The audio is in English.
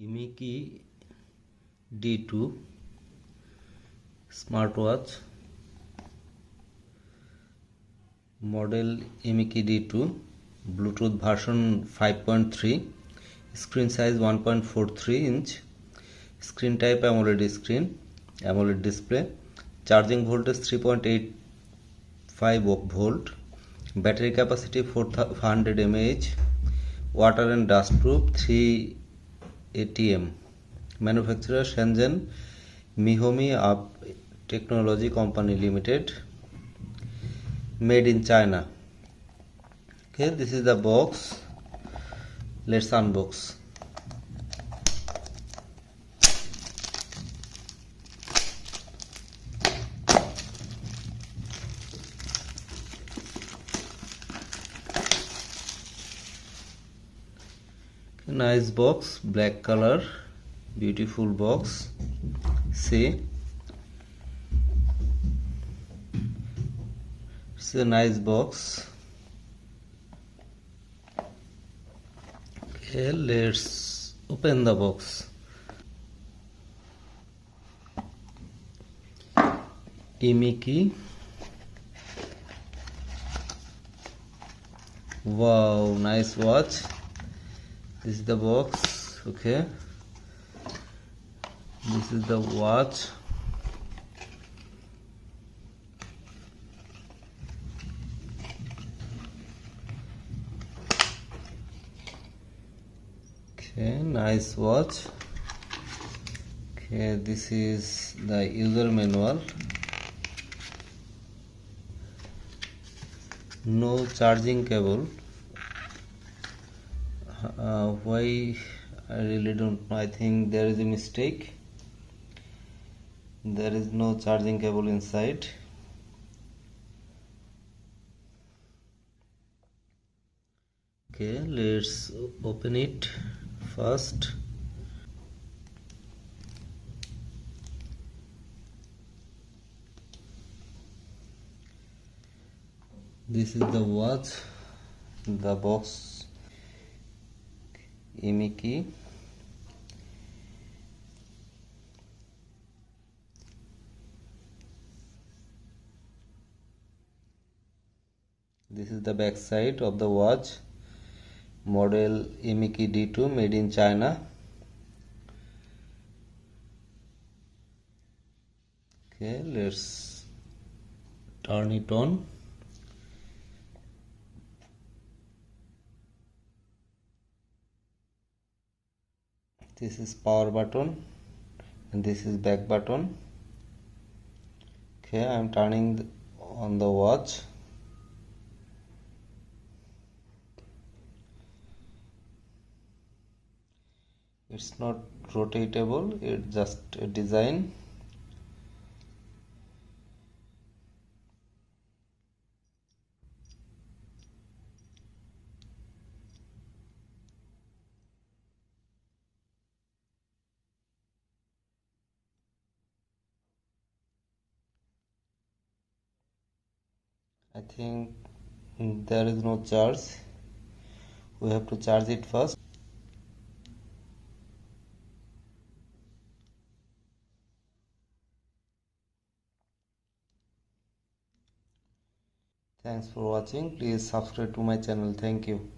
IMIKI D2 smartwatch model IMIKI D2 Bluetooth version 5.3, screen size 1.43 inch, screen type AMOLED display, charging voltage 3.85 volt, battery capacity 400 mAh, water and dust proof 3 ATM. Manufacturer Shenzhen Mihomi Up Technology Company Limited. Made in China. Okay, this is the box. Let's unbox. Okay, nice box, black color, beautiful box. See, it's a nice box. Okay, let's open the box. IMIKI. Wow, nice watch. This is the box. Okay, this is the watch. Okay, nice watch. Okay, this is the user manual. No charging cable. Why? I really don't know. I think there is a mistake. There is no charging cable inside. Okay, let's open it first. This is the watch, the box, IMIKI. This is the back side of the watch, model IMIKI D2, made in China. Okay, let's turn it on. This is power button and this is back button. Okay, I am turning on the watch. It's not rotatable, it's just a design. I think there is no charge. We have to charge it first. Thanks for watching. Please subscribe to my channel. Thank you.